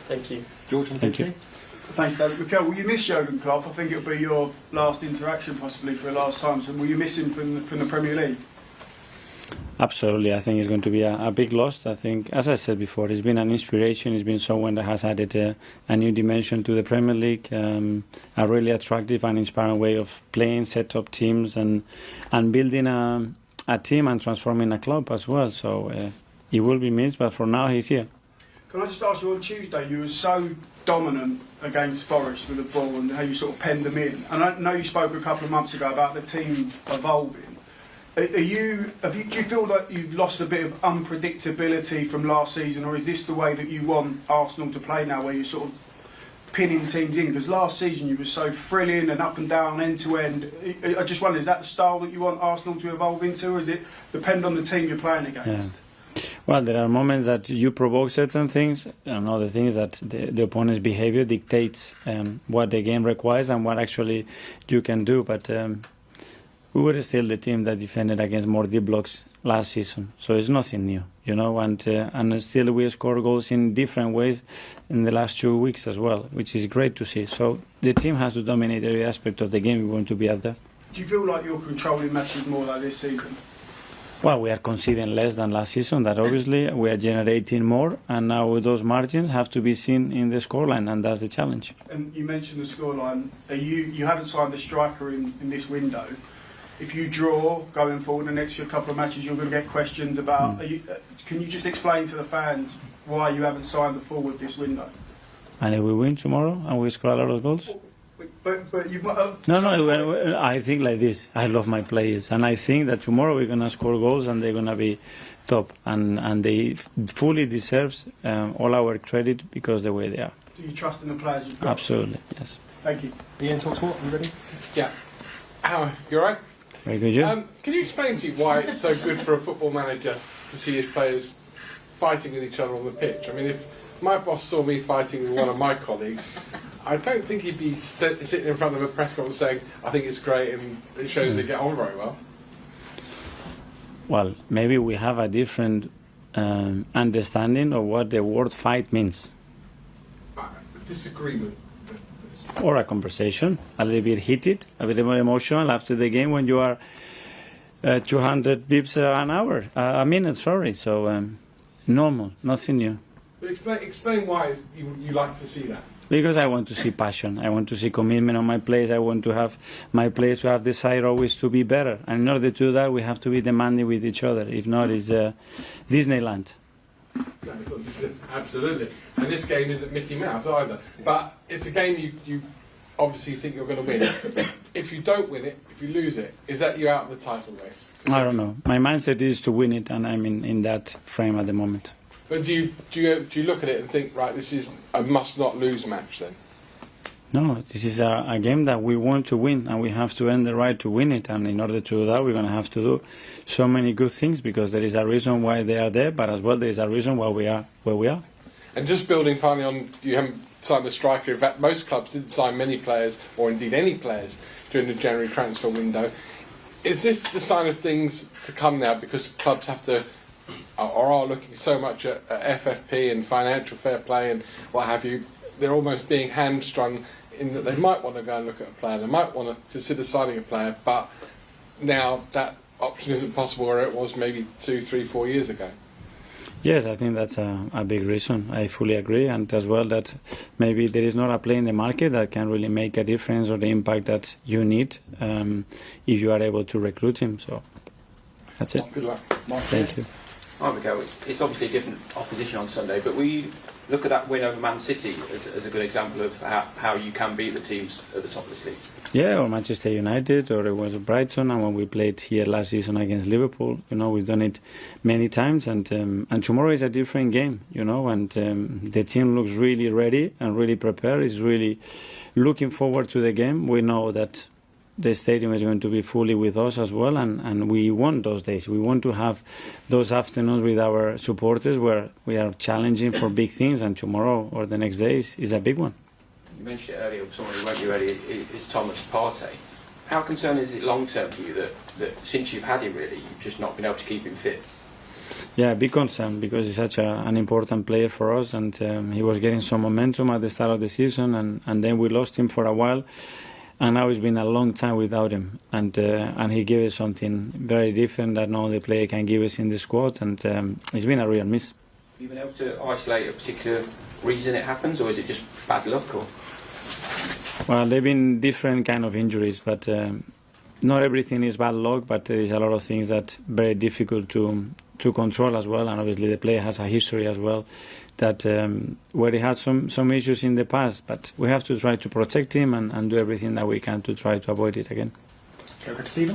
Thank you. George and Thank you. Thanks, David. Mikel, will you miss Jurgen Klopp? I think it'll be your last interaction, possibly for the last time. So, will you miss him from the Premier League? Absolutely, I think it's going to be a big loss. I think, as I said before, he's been an inspiration. He's been someone that has added a new dimension to the Premier League, a really attractive and inspiring way of playing, set up teams, and building a team and transforming a club as well. So he will be missed, but for now he's here. Can I just ask you, on Tuesday you were so dominant against Forest with the ball and how you sort of penned them in. And I know you spoke a couple of months ago about the team evolving. Do you feel like you've lost a bit of unpredictability from last season, or is this the way that you want Arsenal to play now, where you're sort of pinning teams in? Because last season you were so thrilling and up and down, end to end. I just wonder, is that the style that you want Arsenal to evolve into, or does it depend on the team you're playing against? Yeah. Well, there are moments that you provoke certain things, and other things that the opponent's behavior dictates what the game requires and what actually you can do. But we were still the team that defended against more deep blocks last season, so it's nothing new, you know. And still we score goals in different ways in the last 2 weeks as well, which is great to see. So the team has to dominate every aspect of the game. We want to be up there. Do you feel like you're controlling matches more like this season? Well, we are conceding less than last season. That obviously we are generating more, and now those margins have to be seen in the scoreline, and that's the challenge. And you mentioned the scoreline. You haven't signed the striker in this window. If you draw going forward the next couple of matches, you're going to get questions about. Can you just explain to the fans why you haven't signed the forward this window? And if we win tomorrow and we score a lot of goals? But you've No, I think like this. I love my players, and I think that tomorrow we're going to score goals and they're going to be top, and they fully deserves all our credit because the way they are. Do you trust in the players you've got? Absolutely, yes. Thank you. Ian, talk to what? Are you ready? Yeah. How you all right? Very good, yeah. Can you explain to me why it's so good for a football manager to see his players fighting with each other on the pitch? I mean, if my boss saw me fighting with one of my colleagues, I don't think he'd be sitting in front of a press conference saying, I think it's great and it shows they get on very well. Well, maybe we have a different understanding of what the word fight means. Disagreement. Or a conversation, a little bit heated, a bit more emotional after the game when you are 200 bips an hour, a minute, sorry. So normal, nothing new. But explain why you like to see that. Because I want to see passion, I want to see commitment on my players, I want to have my players to have desire always to be better. And in order to do that, we have to be demanding with each other. If not, it's Disneyland. No, it's not, absolutely. And this game isn't Mickey Mouse either. But it's a game you obviously think you're going to win. If you don't win it, if you lose it, is that you out of the title race? I don't know. My mindset is to win it, and I'm in that frame at the moment. But do you look at it and think, right, this is a must-not-lose match then? No, this is a game that we want to win, and we have to earn the right to win it. And in order to do that, we're going to have to do so many good things, because there is a reason why they are there, but as well there is a reason why we are where we are. And just building finally on, you haven't signed a striker. In fact, most clubs didn't sign many players, or indeed any players, during the January transfer window. Is this the sign of things to come now, because clubs have to, or are looking so much at FFP and financial fair play and what have you? They're almost being hamstrung in that they might want to go and look at a player, they might want to consider signing a player, but now that option isn't possible where it was maybe 2, 3, 4 years ago. Yes, I think that's a big reason. I fully agree, and as well that maybe there is not a player in the market that can really make a difference or the impact that you need if you are able to recruit him. So that's it. Good luck. Thank you. Hi Mikel, it's obviously a different opposition on Sunday, but we look at that win over Man City as a good example of how you can beat the teams at the top of this league. Yeah, or Manchester United, or it was Brighton, and when we played here last season against Liverpool, you know, we've done it many times, and tomorrow is a different game, you know, and the team looks really ready and really prepared, is really looking forward to the game. We know that the stadium is going to be fully with us as well, and we want those days. We want to have those afternoons with our supporters where we are challenging for big things, and tomorrow or the next day is a big one. You mentioned it earlier, someone who won't be ready is Thomas Partey. How concerned is it long term for you that since you've had him really, you've just not been able to keep him fit? Yeah, big concern because he's such an important player for us, and he was getting some momentum at the start of the season, and then we lost him for a while, and now it's been a long time without him, and he gave us something very different that no other player can give us in the squad, and it's been a real miss. Have you been able to isolate a particular reason it happens, or is it just bad luck? Or? Well, there have been different kind of injuries, but not everything is bad luck, but there is a lot of things that are very difficult to control as well, and obviously the player has a history as well that where he had some issues in the past, but we have to try to protect him and do everything that we can to try to avoid it again. Okay, Stephen?